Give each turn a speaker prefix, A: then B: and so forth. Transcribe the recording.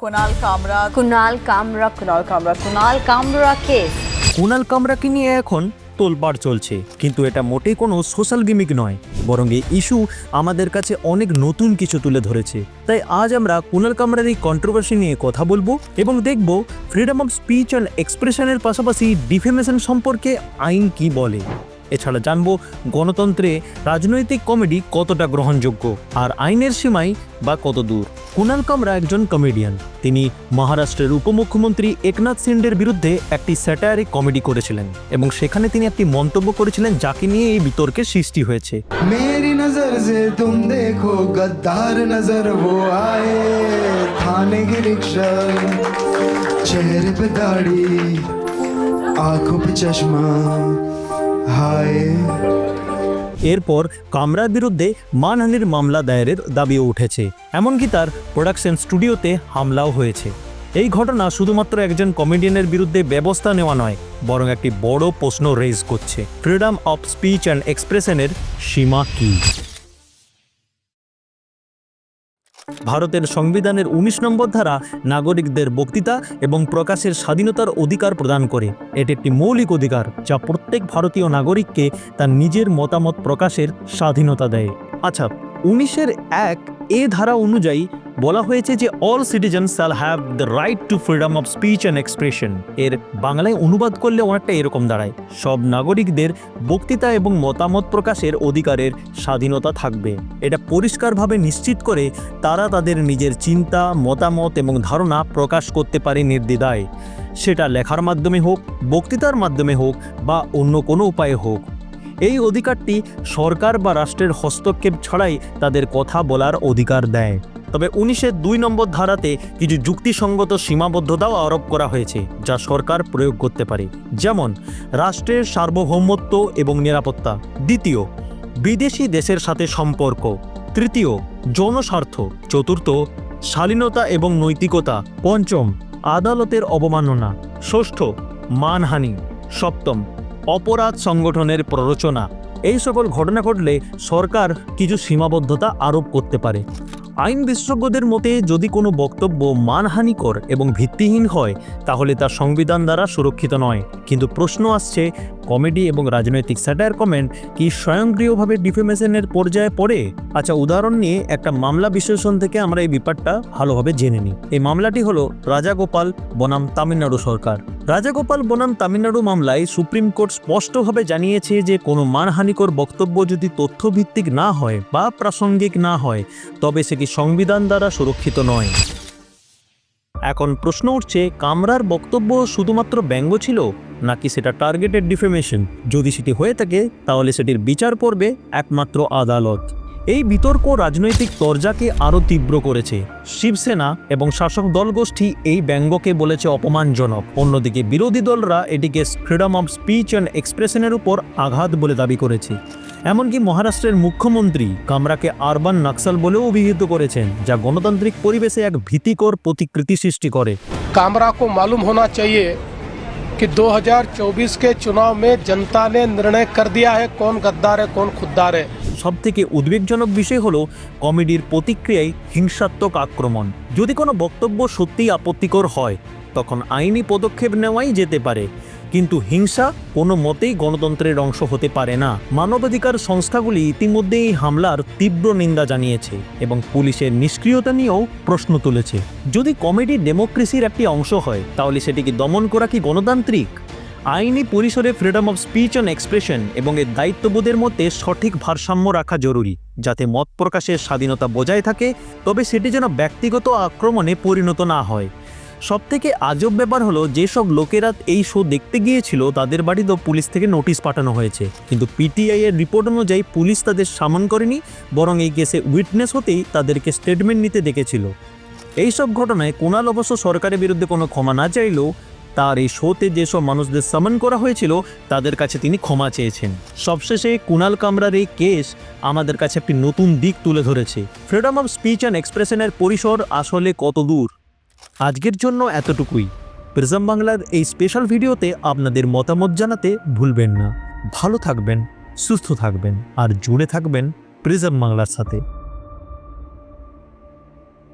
A: কুনাল কামরা কেস।
B: কুনাল কামরাকে নিয়ে এখন তোলপাড় চলছে, কিন্তু এটা মোটেই কোনো সোশ্যাল গিমিক নয়, বরং এই ইস্যু আমাদের কাছে অনেক নতুন কিছু তুলে ধরেছে। তাই আজ আমরা কুনাল কামরার এই কন্ট্রোভার্সি নিয়ে কথা বলবো এবং দেখব ফ্রিডম অফ স্পিচ অ্যান্ড এক্সপ্রেশনের পাশাপাশি ডিফেমেশন সম্পর্কে আইন কি বলে। এছাড়া জানবো গণতন্ত্রে রাজনৈতিক কমেডি কতটা গ্রহণযোগ্য আর আইনের সীমাই বা কত দূর। কুনাল কামরা একজন কমেডিয়ান। তিনি মহারাষ্ট্রের উপমুখ্যমন্ত্রী একনাথ শিন্ডের বিরুদ্ধে একটি স্যাটায়ারিক কমেডি করেছিলেন এবং সেখানে তিনি একটি মন্তব্য করেছিলেন যাকে নিয়ে এই বিতর্কের সৃষ্টি হয়েছে।
C: मेरी नजर से तुम देखो गद्दार नजर वो आए थाने की रिक्शा चेहरे पे दाढ़ी आंखों पे चश्मा हाय।
B: এরপর কামরার বিরুদ্ধে মানহানির মামলা দায়েরের দাবিও উঠেছে, এমনকি তার প্রোডাকশন স্টুডিওতে হামলাও হয়েছে। এই ঘটনা শুধুমাত্র একজন কমেডিয়ানের বিরুদ্ধে ব্যবস্থা নেওয়া নয়, বরং একটি বড় প্রশ্ন রেজ করছে, ফ্রিডম অফ স্পিচ অ্যান্ড এক্সপ্রেশনের সীমা কী। ভারতের সংবিধানের ১৯ নম্বর ধারা নাগরিকদের বক্তৃতা এবং প্রকাশের স্বাধীনতার অধিকার প্রদান করে। এটি একটি মৌলিক অধিকার যা প্রত্যেক ভারতীয় নাগরিককে তার নিজের মতামত প্রকাশের স্বাধীনতা দেয়। আচ্ছা, ১৯-১ এ ধারা অনুযায়ী বলা হয়েছে যে all citizens shall have the right two freedom of speech and expression. এর বাংলায় অনুবাদ করলে অনেকটা এরকম দাঁড়ায়, সব নাগরিকদের বক্তৃতা এবং মতামত প্রকাশের অধিকারের স্বাধীনতা থাকবে। এটা পরিষ্কারভাবে নিশ্চিত করে তারা তাদের নিজের চিন্তা, মতামত এবং ধারণা প্রকাশ করতে পারে নির্দ্বিধায়, সেটা লেখার মাধ্যমে হোক, বক্তৃতার মাধ্যমে হোক বা অন্য কোনো উপায়ে হোক। এই অধিকারটি সরকার বা রাষ্ট্রের হস্তক্ষেপ ছাড়াই তাদের কথা বলার অধিকার দেয়। তবে ১৯-এর ২ নম্বর ধারাতে কিছু যুক্তিসঙ্গত সীমাবদ্ধতাও আরোপ করা হয়েছে যা সরকার প্রয়োগ করতে পারে, যেমন রাষ্ট্রের সার্বভৌমত্ব এবং নিরাপত্তা। দ্বিতীয়, বিদেশি দেশের সাথে সম্পর্ক। তৃতীয়, জনস্বার্থ। চতুর্থ, শালীনতা এবং নৈতিকতা। পঞ্চম, আদালতের অবমাননা। ষষ্ঠ, মানহানি। সপ্তম, অপরাধ সংগঠনের প্ররোচনা। এই সকল ঘটনা ঘটলে সরকার কিছু সীমাবদ্ধতা আরোপ করতে পারে। আইন বিশেষজ্ঞদের মতে যদি কোনো বক্তব্য মানহানিকর এবং ভিত্তিহীন হয় তাহলে তা সংবিধান দ্বারা সুরক্ষিত নয়। কিন্তু প্রশ্ন আসছে, কমেডি এবং রাজনৈতিক স্যাটায়ার কমেন্ট কি স্বয়ংক্রিয়ভাবে ডিফেমেশনের পর্যায়ে পড়ে? আচ্ছা, উদাহরণ নিয়ে একটা মামলা বিশ্লেষণ থেকে আমরা এই ব্যাপারটা ভালোভাবে জেনে নিই। এই মামলাটি হলো রাজাগোপাল বনাম তামিলনাড়ু সরকার। রাজাগোপাল বনাম তামিলনাড়ু মামলায় সুপ্রিম কোর্ট স্পষ্টভাবে জানিয়েছে যে কোনো মানহানিকর বক্তব্য যদি তথ্যভিত্তিক না হয় বা প্রাসঙ্গিক না হয় তবে সেটি সংবিধান দ্বারা সুরক্ষিত নয়। এখন প্রশ্ন উঠছে, কামরার বক্তব্য শুধুমাত্র ব্যঙ্গ ছিল নাকি সেটা টার্গেটেড ডিফেমেশন? যদি সেটি হয়ে থাকে তাহলে সেটির বিচার করবে একমাত্র আদালত। এই বিতর্ক রাজনৈতিক তরজাকে আরও তীব্র করেছে। শিবসেনা এবং শাসক দলগোষ্ঠী এই ব্যঙ্গকে বলেছে অপমানজনক, অন্যদিকে বিরোধী দলরা এটিকে ফ্রিডম অফ স্পিচ অ্যান্ড এক্সপ্রেশনের উপর আঘাত বলে দাবি করেছে। এমনকি মহারাষ্ট্রের মুখ্যমন্ত্রী কামরাকে আরবান নক্সাল বলেও অভিহিত করেছেন, যা গণতান্ত্রিক পরিবেশে এক ভীতিকর প্রতিকৃতি সৃষ্টি করে।
D: कामरा को मालूम होना चाहिए कि 2024 के चुनाव में जनता ने निर्णय कर दिया है कौन गद्दार है कौन खुद्दार है।
B: সবথেকে উদ্বেগজনক বিষয় হলো কমেডির প্রতিক্রিয়ায় হিংসাত্মক আক্রমণ। যদি কোনো বক্তব্য সত্যিই আপত্তিকর হয় তখন আইনি পদক্ষেপ নেওয়াই যেতে পারে, কিন্তু হিংসা কোনো মতেই গণতন্ত্রের অংশ হতে পারে না। মানবাধিকার সংস্থাগুলি ইতিমধ্যে এই হামলার তীব্র নিন্দা জানিয়েছে এবং পুলিশের নিষ্ক্রিয়তা নিয়েও প্রশ্ন তুলেছে। যদি কমেডি ডেমোক্রেসির একটি অংশ হয় তাহলে সেটিকে দমন করা কি গণতান্ত্রিক? আইনি পরিসরে freedom of speech and expression এবং এর দায়িত্ববোধের মধ্যে সঠিক ভারসাম্য রাখা জরুরি, যাতে মত প্রকাশের স্বাধীনতা বজায় থাকে, তবে সেটি যেন ব্যক্তিগত আক্রমণে পরিণত না হয়। সবথেকে আজব ব্যাপার হলো, যেসব লোকেরা এই শো দেখতে গিয়েছিল তাদের বাড়িতেও পুলিশ থেকে নোটিশ পাঠানো হয়েছে, কিন্তু পিটিআই এর রিপোর্ট অনুযায়ী পুলিশ তাদের সামন করেনি, বরং এই কেসে উইটনেস হতেই তাদেরকে স্টেটমেন্ট নিতে ডেকেছিল। এইসব ঘটনায় কুনাল অবশ্য সরকারের বিরুদ্ধে কোনো ক্ষমা না চাইলেও তার এই শোতে যেসব মানুষদের সামন করা হয়েছিল তাদের কাছে তিনি ক্ষমা চেয়েছেন। সবশেষে কুনাল কামরার এই কেস আমাদের কাছে একটি নতুন দিক তুলে ধরেছে, ফ্রিডম অফ স্পিচ অ্যান্ড এক্সপ্রেশনের পরিসর আসলে কত দূর। আজকের জন্য এতটুকুই। প্রিজম বাংলার এই স্পেশাল ভিডিওতে আপনাদের মতামত জানাতে ভুলবেন না। ভালো থাকবেন, সুস্থ থাকবেন আর জুড়ে থাকবেন প্রিজম বাংলার সাথে।